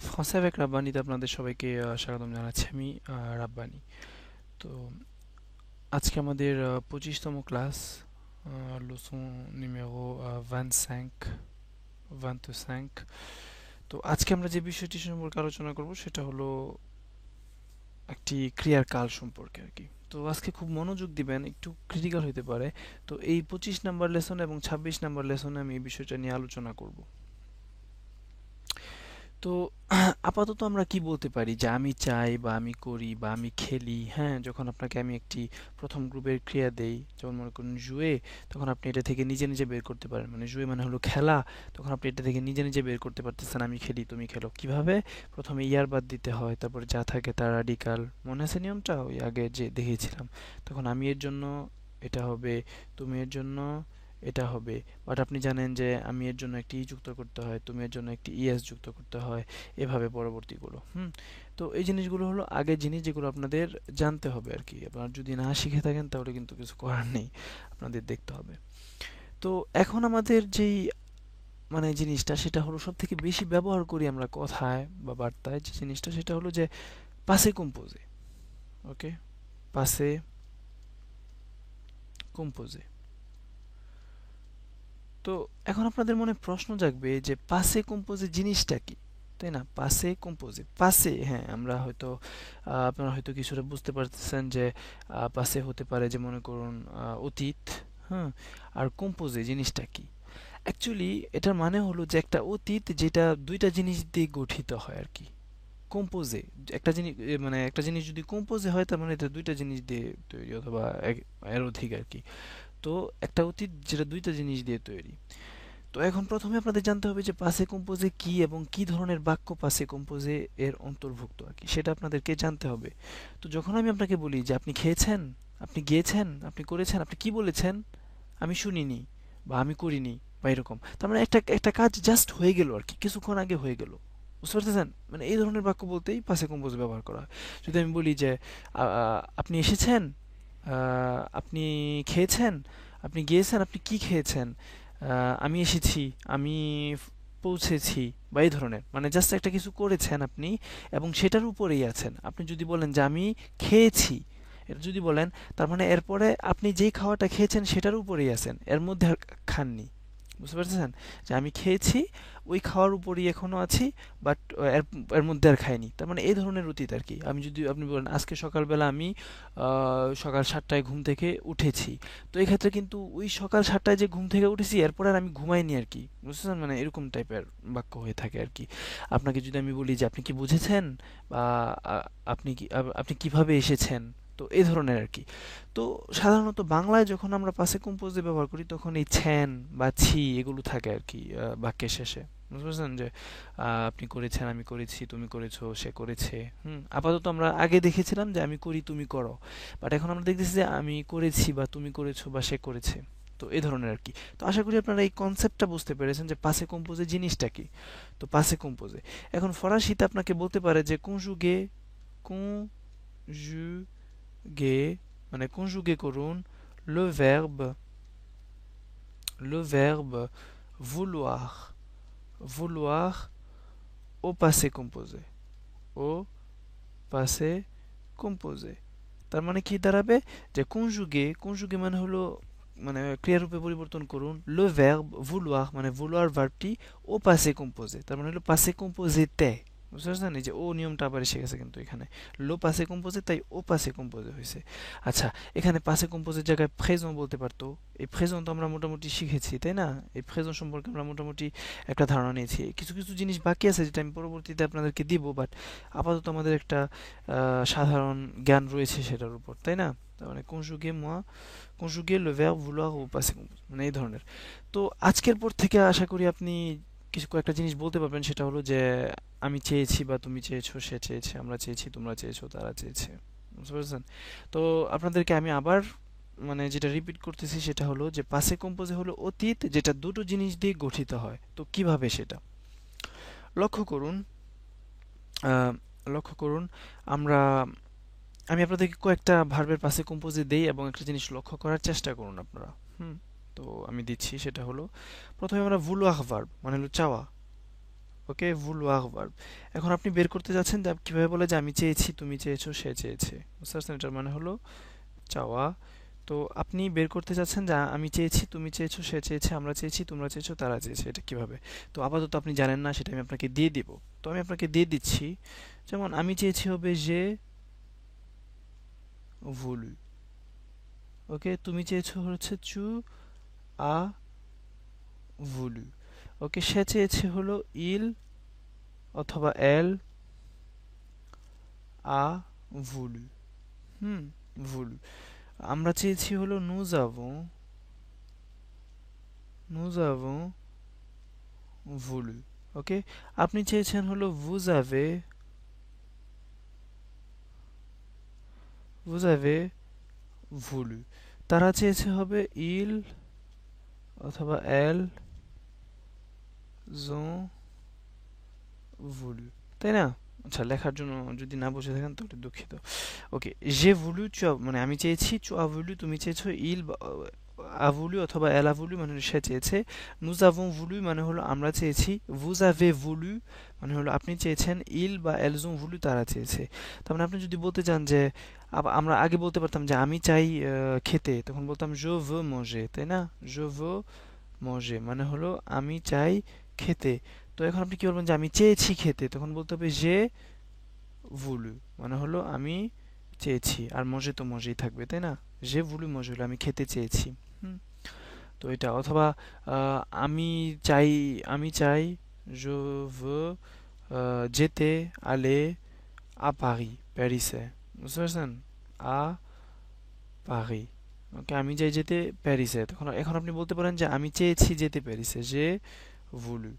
ফ্রান্সে avec রাব্বানিতে আপনাদের সবাইকে স্বাগতম জানাচ্ছি আমি রাব্বানি। তো আজকে আমাদের 25তম ক্লাস, leçon numéro 25 25। তো আজকে আমরা যে বিষয়টি সম্পর্কে আলোচনা করব সেটা হলো একটি ক্রিয়ার কাল সম্পর্কে আর কি। তো আজকে খুব মনোযোগ দিবেন, একটু ক্রিটিক্যাল হতে পারে। তো এই 25 নাম্বার লেসন এবং 26 নাম্বার লেসনে আমি এই বিষয়টা নিয়ে আলোচনা করব। তো আপাতত আমরা কি বলতে পারি যে আমি চাই বা আমি করি বা আমি খেলি, হ্যাঁ? যখন আপনাকে আমি একটি প্রথম গ্রুপের ক্রিয়া দেই, যেমন মনে করুন জুয়ে, তখন আপনি এটা থেকে নিজে নিজে বের করতে পারেন। মানে জুয়ে মানে হলো খেলা, তখন আপনি এটা থেকে নিজে নিজে বের করতে পারতেছেন আমি খেলি তুমি খেলো। কিভাবে? প্রথমে ইয়ার বাদ দিতে হয়, তারপরে যা থাকে তার রাডিকাল। মনে আছে নিয়মটা? ওই আগে যে দেখিয়েছিলাম। তখন আমি এর জন্য এটা হবে, তুমি এর জন্য এটা হবে। বাট আপনি জানেন যে আমি এর জন্য একটি ই যুক্ত করতে হয়, তুমি এর জন্য একটি ইএস যুক্ত করতে হয়, এভাবে পরবর্তীগুলো। তো এই জিনিসগুলো হলো আগের জিনিস, যেগুলো আপনাদের জানতে হবে আর কি। আপনারা যদি না শিখে থাকেন তাহলে কিন্তু কিছু করার নেই, আপনাদের দেখতে হবে। তো এখন আমাদের যেই মানে জিনিসটা, সেটা হলো সব থেকে বেশি ব্যবহার করি আমরা কথায় বা বার্তায়, যে জিনিসটা সেটা হলো যে পাসে কম্পোজে। ওকে, পাসে কম্পোজে। তো এখন আপনাদের মনে প্রশ্ন জাগবে যে পাসে কম্পোজে জিনিসটা কি, তাই না? পাসে কম্পোজে, পাসে, হ্যাঁ, আমরা হয়তো আপনারা হয়তো কিছুটা বুঝতে পারতেছেন যে পাসে হতে পারে যে মনে করুন অতীত, হ্যাঁ। আর কম্পোজে জিনিসটা কি? অ্যাকচুয়ালি এটার মানে হলো যে একটা অতীত যেটা দুইটা জিনিস দিয়ে গঠিত হয় আর কি। কম্পোজে একটা জিনিস, মানে একটা জিনিস যদি কম্পোজে হয় তার মানে এটা দুইটা জিনিস দিয়ে তৈরি, অথবা এর অধিক আর কি। তো একটা অতীত যেটা দুইটা জিনিস দিয়ে তৈরি। তো এখন প্রথমে আপনাদের জানতে হবে যে পাসে কম্পোজে কি এবং কি ধরনের বাক্য পাসে কম্পোজে এর অন্তর্ভুক্ত আর কি, সেটা আপনাদেরকে জানতে হবে। তো যখন আমি আপনাকে বলি যে আপনি খেয়েছেন, আপনি গিয়েছেন, আপনি করেছেন, আপনি কি বলেছেন? আমি শুনিনি, বা আমি করিনি, বা এরকম। তার মানে একটা একটা কাজ জাস্ট হয়ে গেল আর কি, কিছুক্ষণ আগে হয়ে গেল। বুঝতে পারতেছেন? মানে এই ধরনের বাক্য বলতেই পাসে কম্পোজ ব্যবহার করা হয়। যদি আমি বলি যে আপনি এসেছেন, আপনি খেয়েছেন, আপনি গিয়েছেন, আপনি কি খেয়েছেন, আমি এসেছি, আমি পৌঁছেছি, বা এই ধরনের, মানে জাস্ট একটা কিছু করেছেন আপনি এবং সেটার উপরেই আছেন। আপনি যদি বলেন যে আমি খেয়েছি, এটা যদি বলেন, তার মানে এরপরে আপনি যেই খাওয়াটা খেয়েছেন সেটার উপরেই আছেন, এর মধ্যে আর খাননি। বুঝতে পারতেছেন? যে আমি খেয়েছি, ওই খাওয়ার উপরই এখনো আছি, বাট এর এর মধ্যে আর খাইনি। তার মানে এই ধরনের অতীত আর কি। আমি যদি আপনি বলেন আজকে সকালবেলা আমি সকাল 7টায় ঘুম থেকে উঠেছি, তো এই ক্ষেত্রে কিন্তু ওই সকাল 7টায় যে ঘুম থেকে উঠেছি এরপর আর আমি ঘুমাইনি আর কি। বুঝতেছেন? মানে এরকম টাইপের বাক্য হয়ে থাকে আর কি। আপনাকে যদি আমি বলি যে আপনি কি বুঝেছেন, বা আপনি কিভাবে এসেছেন, তো এই ধরনের আর কি। তো সাধারণত বাংলায় যখন আমরা পাসে কম্পোজে ব্যবহার করি তখন এই ছ্যান বা ছি এগুলো থাকে আর কি বাক্যের শেষে। বুঝতে পারছেন? যে আপনি করেছেন, আমি করেছি, তুমি করেছো, সে করেছে। আপাতত আমরা আগে দেখেছিলাম যে আমি করি, তুমি করো, বাট এখন আমরা দেখতেছি যে আমি করেছি, বা তুমি করেছো, বা সে করেছে। তো এই ধরনের আর কি। তো আশা করি আপনারা এই কনসেপ্টটা বুঝতে পেরেছেন যে পাসে কম্পোজে জিনিসটা কি। তো পাসে কম্পোজে এখন ফরাসিতে আপনাকে বলতে পারে যে কনজুগে, কনজুগে, মানে কনজুগে করুন le verbe, le verbe vouloir, vouloir au passé composé, au passé composé। তার মানে কি দাঁড়াবে? যে কনজুগে, কনজুগে মানে হলো, মানে ক্রিয়ারূপে পরিবর্তন করুন le verbe vouloir, মানে vouloir ভার্বটি ও passé composé, তার মানে হলো passé composé তে। বুঝতে পারছেন? এই যে ও নিয়মটা আবার এসে গেছে কিন্তু এখানে। লো পাসে কম্পোজে, তাই ও পাসে কম্পোজে হয়েছে। আচ্ছা, এখানে পাসে কম্পোজের জায়গায় প্রেজেন্ট বলতে পারতো। এই প্রেজেন্ট তো আমরা মোটামুটি শিখেছি, তাই না? এই প্রেজেন্ট সম্পর্কে আমরা মোটামুটি একটা ধারণা নিয়েছি। কিছু কিছু জিনিস বাকি আছে যেটা আমি পরবর্তীতে আপনাদেরকে দিব, বাট আপাতত আমাদের একটা সাধারণ জ্ঞান রয়েছে সেটার উপর, তাই না? তার মানে কনজুগে moi, কনজুগে le verbe vouloir au passé composé, মানে এই ধরনের। তো আজকের পর থেকে আশা করি আপনি কিছু কয়েকটা জিনিস বলতে পারবেন, সেটা হলো যে আমি চেয়েছি, বা তুমি চেয়েছো, সে চেয়েছে, আমরা চেয়েছি, তোমরা চেয়েছো, তারা চেয়েছে। বুঝতে পারছেন? তো আপনাদেরকে আমি আবার মানে যেটা রিপিট করতেছি সেটা হলো যে পাসে কম্পোজে হলো অতীত যেটা দুটো জিনিস দিয়ে গঠিত হয়। তো কিভাবে সেটা লক্ষ্য করুন, আহ, লক্ষ্য করুন। আমরা আমি আপনাদেরকে কয়েকটা ভার্বের পাশে কম্পোজে দেই এবং একটা জিনিস লক্ষ্য করার চেষ্টা করুন আপনারা। তো আমি দিচ্ছি, সেটা হলো প্রথমে আমরা vouloir ভার্ব, মানে হলো চাওয়া, ওকে, vouloir ভার্ব। এখন আপনি বের করতে যাচ্ছেন যে কিভাবে বলে যে আমি চেয়েছি, তুমি চেয়েছো, সে চেয়েছে। বুঝতে পারছেন? এটার মানে হলো চাওয়া। তো আপনি বের করতে চাচ্ছেন যে আমি চেয়েছি, তুমি চেয়েছো, সে চেয়েছে, আমরা চেয়েছি, তোমরা চেয়েছো, তারা চেয়েছে। এটা কিভাবে? তো আপাতত আপনি জানেন না, সেটা আমি আপনাকে দিয়ে দিব। তো আমি আপনাকে দিয়ে দিচ্ছি। যেমন আমি চেয়েছি হবে যে voulu। ওকে, তুমি চেয়েছো হচ্ছে চু আ voulu। ওকে, সে চেয়েছে হলো ইল অথবা এল আ voulu। হুম, voulu। আমরা চেয়েছি হলো nous avons voulu। ওকে, আপনি চেয়েছেন হলো vous avez voulu। তারা চেয়েছে হবে il অথবা elles ont voulu। তাই না? আচ্ছা, লেখার জন্য যদি না বুঝে থাকেন তাহলে দুঃখিত। ওকে, j'ai voulu, মানে আমি চেয়েছি, tu as voulu তুমি চেয়েছো, il a voulu অথবা elle a voulu মানে হলো সে চেয়েছে, nous avons voulu মানে হলো আমরা চেয়েছি, vous avez voulu মানে হলো আপনি চেয়েছেন, il বা elles ont voulu তারা চেয়েছে। তার মানে আপনি যদি বলতে চান যে আমরা আগে বলতে পারতাম যে আমি চাই খেতে, তখন বলতাম je veux manger, তাই না? je veux manger মানে হলো আমি চাই খেতে। তো এখন আপনি কি বলবেন যে আমি চেয়েছি খেতে, তখন বলতে হবে j'ai voulu মানে হলো আমি চেয়েছি, আর manger তো manger থাকবে, তাই না? j'ai voulu manger হলো আমি খেতে চেয়েছি। হুম, তো এটা অথবা আমি চাই, je veux যেতে, aller à Paris, প্যারিসে। বুঝতে পারছেন? à Paris। ওকে, আমি চাই যেতে প্যারিসে। তখন এখন আপনি বলতে পারেন যে আমি চেয়েছি যেতে প্যারিসে, voulu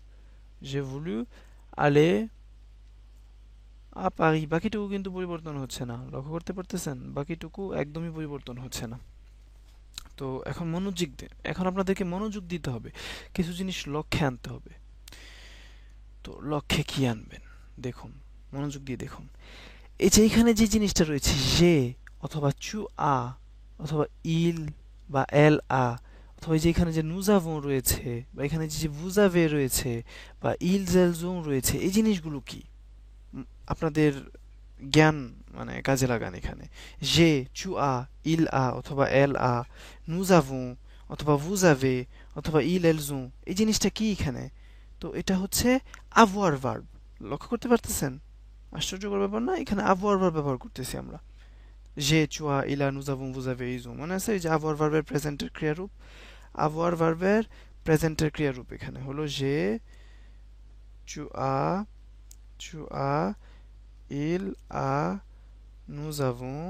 j'ai voulu aller à Paris। বাকিটুকু কিন্তু পরিবর্তন হচ্ছে না, লক্ষ্য করতে পারতেছেন? বাকিটুকু একদমই পরিবর্তন হচ্ছে না। তো এখন আপনাদেরকে মনোযোগ দিতে হবে, কিছু জিনিস লক্ষ্যে আনতে হবে। তো লক্ষ্যে কি আনবেন দেখুন, মনোযোগ দিয়ে দেখুন। এই যে এখানে যে জিনিসটা রয়েছে যে অথবা চু আ অথবা ইল বা এল আ, অথবা এই যে এখানে যে নুজাভো রয়েছে বা এখানে যে ভুজাভে রয়েছে বা ইল জেলজোং রয়েছে, এই জিনিসগুলো কি? আপনাদের জ্ঞান মানে কাজে লাগান এখানে। যে চু আ, ইল আ অথবা এল আ, নুজাভো অথবা ভুজাভে অথবা ইল এলজোং, এই জিনিসটা কি এখানে? তো এটা হচ্ছে avoir ভার্ব। লক্ষ্য করতে পারতেছেন? আশ্চর্যকর ব্যাপার না? এখানে avoir ভার্ব ব্যবহার করতেছি আমরা। যে চুয়া ইলা নুজাভুম বুজাবে ইজু, মনে আছে? এই যে avoir ভার্বের প্রেজেন্টের ক্রিয়ারূপ, avoir ভার্বের প্রেজেন্টের ক্রিয়ারূপ এখানে হলো যে চুয়া, il a, nous avons,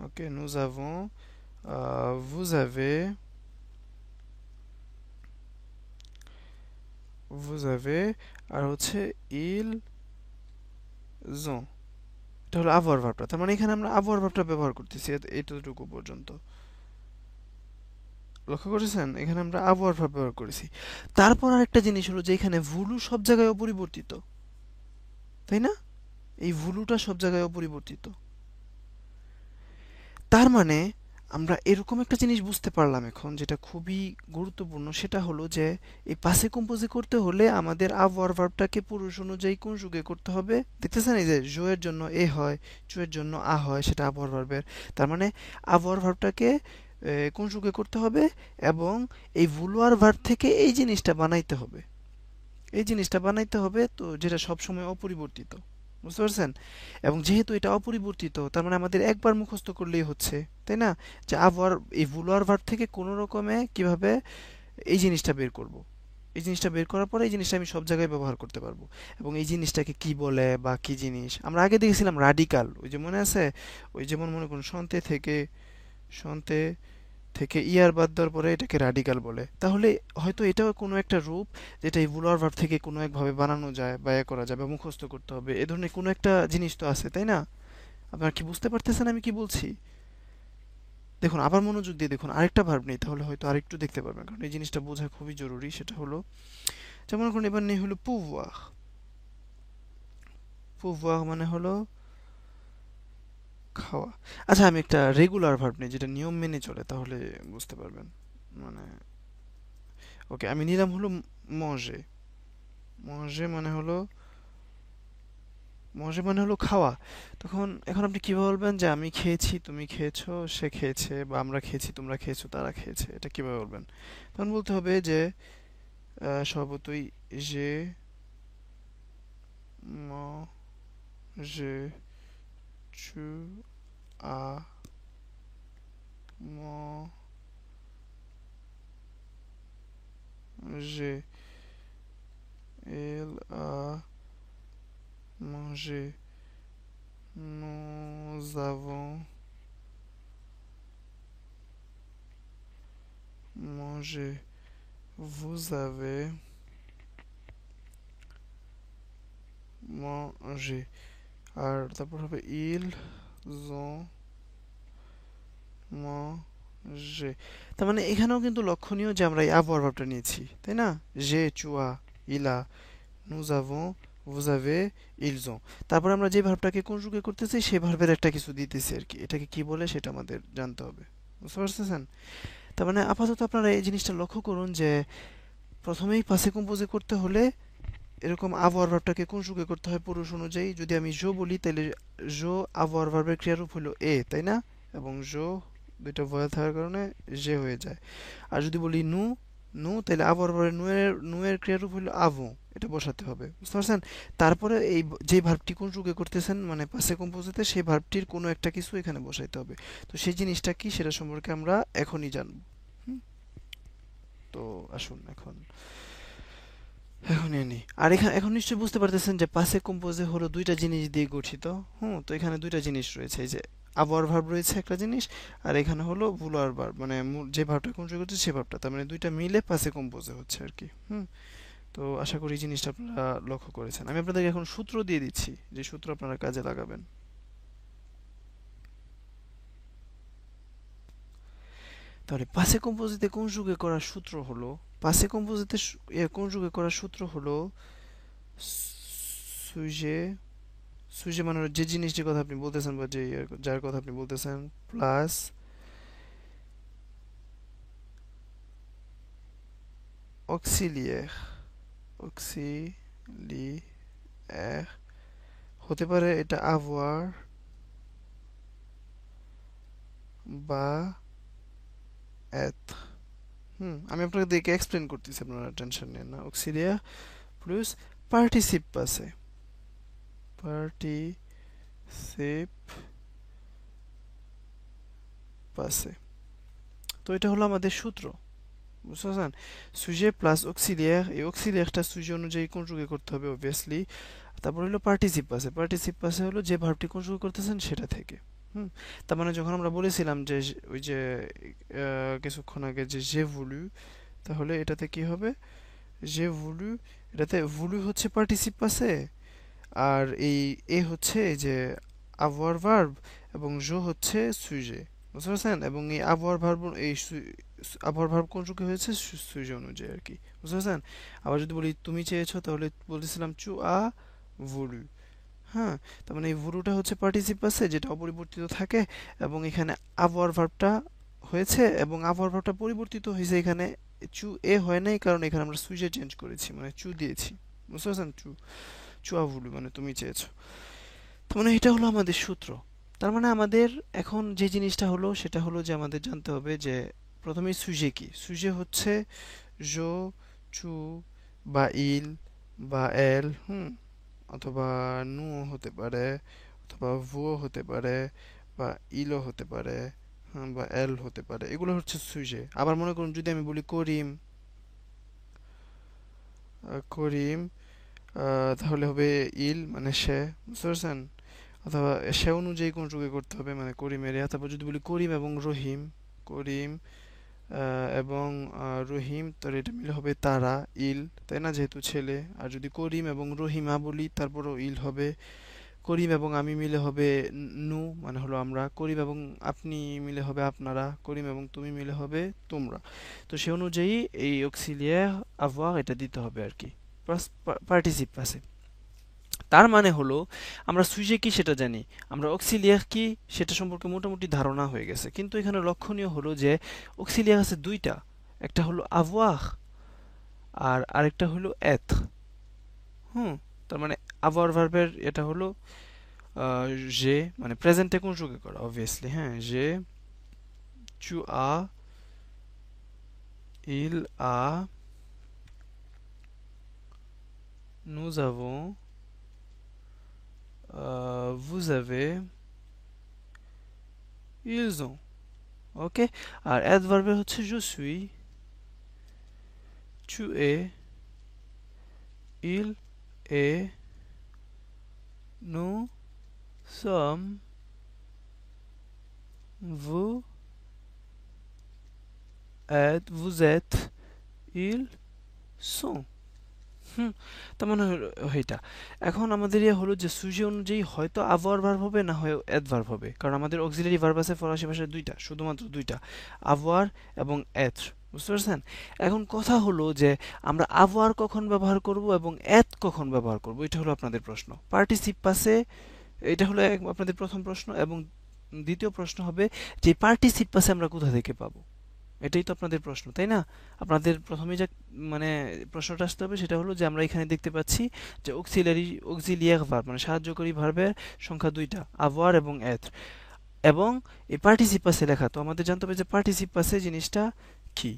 ok, nous avons, vous avez, আর হচ্ছে ils ont। এটা হলো avoir ভার্বটা। তার মানে এখানে আমরা avoir ভার্বটা ব্যবহার করতেছি এতটুকু পর্যন্ত। লক্ষ্য করেছেন? এখানে আমরা avoir ভার্ব ব্যবহার করেছি। তারপর আরেকটা জিনিস হলো যে এখানে ভুলু সব জায়গায় অপরিবর্তিত, তাই না? এই ভুলুটা সব জায়গায় অপরিবর্তিত। তার মানে আমরা এরকম একটা জিনিস বুঝতে পারলাম এখন, যেটা খুবই গুরুত্বপূর্ণ। সেটা হলো যে এই পাসে কম্পোজে করতে হলে আমাদের avoir ভার্বটাকে পুরুষ অনুযায়ী কোন যুগে করতে হবে? দেখতেছেন এই যে জো এর জন্য এ হয়, চু এর জন্য আ হয়, সেটা avoir ভার্বের। তার মানে avoir ভার্বটাকে কোন যুগে করতে হবে, এবং এই vouloir ভার্ব থেকে এই জিনিসটা বানাইতে হবে। এই জিনিসটা বানাইতে হবে, তো যেটা সবসময় অপরিবর্তিত। বুঝতে পারছেন? এবং যেহেতু এটা অপরিবর্তিত, তার মানে আমাদের একবার মুখস্থ করলেই হচ্ছে, তাই না? যে আবার এই vouloir ভার্ব থেকে কোনো রকমে কিভাবে এই জিনিসটা বের করব। এই জিনিসটা বের করার পরে এই জিনিসটা আমি সব জায়গায় ব্যবহার করতে পারবো। এবং এই জিনিসটাকে কি বলে বা কি জিনিস আমরা আগে দেখেছিলাম রাডিকাল, ওই যে মনে আছে? ওই যেমন মনে করুন সন্তে থেকে ইয়ার বাদ দেওয়ার পরে এটাকে রাডিকাল বলে। তাহলে হয়তো এটাও কোনো একটা রূপ, যেটা এই ভুলার ভার্ব থেকে কোনো একভাবে বানানো যায় বা করা যায় বা মুখস্থ করতে হবে, এ ধরনের কোনো একটা জিনিস তো আছে, তাই না? আপনারা কি বুঝতে পারতেছেন আমি কি বলছি? দেখুন, আবার মনোযোগ দিয়ে দেখুন, আরেকটা ভার্ব নেই, তাহলে হয়তো আরেকটু দেখতে পারবেন, কারণ এই জিনিসটা বোঝা খুবই জরুরি। সেটা হলো, যেমন এখন এবার নেই হলো pouvoir। pouvoir মানে হলো খাওয়া। আচ্ছা, আমি একটা রেগুলার ভার্ব নেই যেটা নিয়ম মেনে চলে, তাহলে বুঝতে পারবেন। মানে ওকে, আমি নিলাম হলো manger। manger মানে হলো খাওয়া। এখন আপনি কিভাবে বলবেন যে আমি খেয়েছি, তুমি খেয়েছো, সে খেয়েছে, বা আমরা খেয়েছি, তোমরা খেয়েছো, তারা খেয়েছে? এটা কিভাবে বলবেন? তখন বলতে হবে যে স্বভাবতই যে manger, tu as mangé, elle a mangé, nous avons mangé, vous avez mangé। আর তারপর হবে ils ont mangé। তার মানে এখানেও কিন্তু লক্ষণীয় যে আমরা এই avoir ভার্বটা নিয়েছি, তাই না? j'ai, tu as, il a, nous avons, vous avez, ils ont। তারপর আমরা যে ভার্বটাকে কনজুগে করতেছি সেই ভার্বের একটা কিছু দিতেছি আর কি। এটাকে কি বলে সেটা আমাদের জানতে হবে। বুঝতে পারতেছেন? তার মানে আপাতত আপনারা এই জিনিসটা লক্ষ্য করুন যে প্রথমেই পাসে কম্পোজে করতে হলে এরকম avoir ভার্বটাকে কনজুগে করতে হয় পুরুষ অনুযায়ী। যদি আমি জো বলি তাহলে জো avoir ভার্বের ক্রিয়ারূপ হলো এ, তাই না? এবং জো দুইটা ভয়েল থাকার কারণে যে হয়ে যায়। আর যদি বলি নু, তাহলে avoir ভার্বের নু এর ক্রিয়ারূপ হলো avons, এটা বসাতে হবে। বুঝতে পারছেন? তারপরে এই যে ভার্বটি কনজুগে করতেছেন মানে পাসে কম্পোজিতে, সেই ভার্বটির কোনো একটা কিছু এখানে বসাইতে হবে। তো সেই জিনিসটা কি সেটা সম্পর্কে আমরা এখনই জানব। হুম? তো আসুন এখন এনি আর এখন নিশ্চয়ই বুঝতে পারতেছেন যে পাসে কম্পোজে হলো দুইটা জিনিস দিয়ে গঠিত। তো এখানে দুইটা জিনিস রয়েছে, এই যে আবার ভার্ব রয়েছে একটা জিনিস, আর এখানে হলো ভুলার ভার্ব, মানে যে ভার্বটা কনজুগেট করছে সে ভার্বটা, তার মানে দুইটা মিলে পাসে কম্পোজে হচ্ছে আর কি। তো আশা করি এই জিনিসটা আপনারা লক্ষ্য করেছেন। আমি আপনাদেরকে এখন সূত্র দিয়ে দিচ্ছি, যে সূত্র আপনারা কাজে লাগাবেন। তাহলে পাসে কম্পোজিটে কনজুগে করার সূত্র হলো, পাসে কম্পোজিটে কনজুগে করার সূত্র হলো সুজে, মানে যে জিনিসটির কথা আপনি বলতেছেন বা যে যার কথা আপনি বলতেছেন, প্লাস অক্সিলিয়ার, অক্সিলিয়ার হতে পারে এটা avoir বা être। আমি আপনাকে দেখে এক্সপ্লেন করতেছি, আপনারা টেনশন নেন না। অক্সিলিয়ার প্লাস পার্টিসিপ পাসে, পার্টিসিপ পাসে। তো এটা হলো আমাদের সূত্র। বুঝতে পারছেন? সুজে প্লাস অক্সিলিয়ার, এই অক্সিলিয়ারটা সুজে অনুযায়ী কনজুগে করতে হবে অবভিয়াসলি। তারপর হলো পার্টিসিপ পাসে, পার্টিসিপ পাসে হলো যে ভার্বটি কনজুগে করতেছেন সেটা থেকে। তার মানে যখন আমরা বলেছিলাম যে ওই যে কিছুক্ষণ আগে যে ভুলু, তাহলে এটাতে কি হবে? যে ভুলু, এটাতে ভুলু হচ্ছে পার্টিসিপ পাসে, আর এই এ হচ্ছে এই যে avoir ভার্ব, এবং জো হচ্ছে সুজে। বুঝতে পারছেন? এবং এই avoir ভার্ব, এই avoir ভার্ব কনজুগে হয়েছে সুজে অনুযায়ী আর কি। বুঝতে পারছেন? আবার যদি বলি তুমি চেয়েছো, তাহলে বলতেছিলাম চু আ ভুলু। হ্যাঁ, তার মানে এই ভুরুটা হচ্ছে পার্টিসিপ আছে যেটা অপরিবর্তিত থাকে, এবং এখানে avoir ভার্বটা হয়েছে, এবং avoir ভার্বটা পরিবর্তিত হয়েছে এখানে। চু এ হয় নাই, কারণ এখানে আমরা সুইচে চেঞ্জ করেছি, মানে চু দিয়েছি। বুঝতে পারছেন? চু আভুলু মানে তুমি চেয়েছো। তার মানে এটা হলো আমাদের সূত্র। তার মানে আমাদের এখন যে জিনিসটা হলো সেটা হলো যে আমাদের জানতে হবে যে প্রথমে সুজে কি। সুজে হচ্ছে জো, চু, বা ইল, বা এল, অথবা নু হতে পারে, অথবা ভুও হতে পারে, বা ইলও হতে পারে, বা এল হতে পারে। এগুলো হচ্ছে সুজে। আবার মনে করুন যদি আমি বলি করিম, করিম, তাহলে হবে ইল মানে সে। বুঝতে পারছেন? অথবা সে অনুযায়ী কনজুগে করতে হবে, মানে করিমের। তারপর যদি বলি করিম এবং রহিম, করিম এবং রহিম, তাহলে এটা মিলে হবে তারা, ইল, তাই না, যেহেতু ছেলে। আর যদি করিম এবং রহিমা বলি তারপরও ইল হবে। করিম এবং আমি মিলে হবে নু, মানে হলো আমরা। করিম এবং আপনি মিলে হবে আপনারা। করিম এবং তুমি মিলে হবে তোমরা। তো সে অনুযায়ী এই অক্সিলিয়ার avoir এটা দিতে হবে আর কি, প্লাস পার্টিসিপ পাসে। তার মানে হলো আমরা সুইজে কি সেটা জানি, আমরা অক্সিলিয়ার কি সেটা সম্পর্কে মোটামুটি ধারণা হয়ে গেছে। কিন্তু এখানে লক্ষণীয় হলো যে অক্সিলিয়ার আছে দুইটা, একটা হলো avoir আর আরেকটা হলো être। হুম, তার মানে avoir ভার্বের এটা হলো যে মানে প্রেজেন্টে কনজুগে করা অবভিয়াসলি। হ্যাঁ, যে, tu as, il a, nous avons, vous avez, ils ont। ওকে, আর অ্যাডভার্বের হচ্ছে je suis, tu es, il est, nous sommes, vous êtes, vous êtes, ils sont। হুম, তার মানে হলো এইটা। এখন আমাদের ইয়ে হলো যে সুজি অনুযায়ী হয়তো avoir ভার্ব হবে না হয় adverb হবে, কারণ আমাদের অক্সিলারি ভার্ব আছে ফরাসি ভাষায় দুইটা, শুধুমাত্র দুইটা, avoir এবং être। বুঝতে পারছেন? এখন কথা হলো যে আমরা avoir কখন ব্যবহার করব এবং être কখন ব্যবহার করব, এটা হলো আপনাদের প্রশ্ন। পার্টিসিপ পাসে এটা হলো আপনাদের প্রথম প্রশ্ন, এবং দ্বিতীয় প্রশ্ন হবে যে পার্টিসিপ পাসে আমরা কোথা থেকে পাবো, এটাই তো আপনাদের প্রশ্ন, তাই না? আপনাদের প্রথমে যে মানে প্রশ্নটা আসতে হবে সেটা হলো যে আমরা এখানে দেখতে পাচ্ছি যে অক্সিলিয়ার ভার্ব মানে সাহায্যকারী ভার্বের সংখ্যা দুইটা, avoir এবং être, এবং এই পার্টিসিপ পাসে লেখা, তো আমাদের জানতে হবে যে পার্টিসিপ পাসে জিনিসটা কি।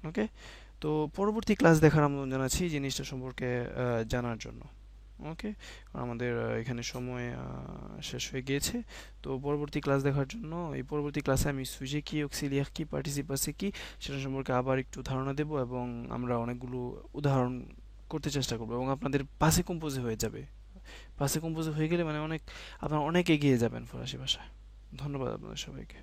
ওকে, তো পরবর্তী ক্লাস দেখার আমন্ত্রণ জানাচ্ছি এই জিনিসটা সম্পর্কে জানার জন্য। ওকে, আমাদের এখানে সময় শেষ হয়ে গিয়েছে। তো পরবর্তী ক্লাস দেখার জন্য এই পরবর্তী ক্লাসে আমি সুজে কি, অক্সিলিয়ার কি, পার্টিসিপাসে কি সেটা সম্পর্কে আবার একটু ধারণা দেব, এবং আমরা অনেকগুলো উদাহরণ করতে চেষ্টা করব, এবং আপনাদের পাসে কম্পোজে হয়ে যাবে। পাসে কম্পোজে হয়ে গেলে মানে অনেক আপনারা অনেক এগিয়ে যাবেন ফরাসি ভাষায়। ধন্যবাদ আপনাদের সবাইকে।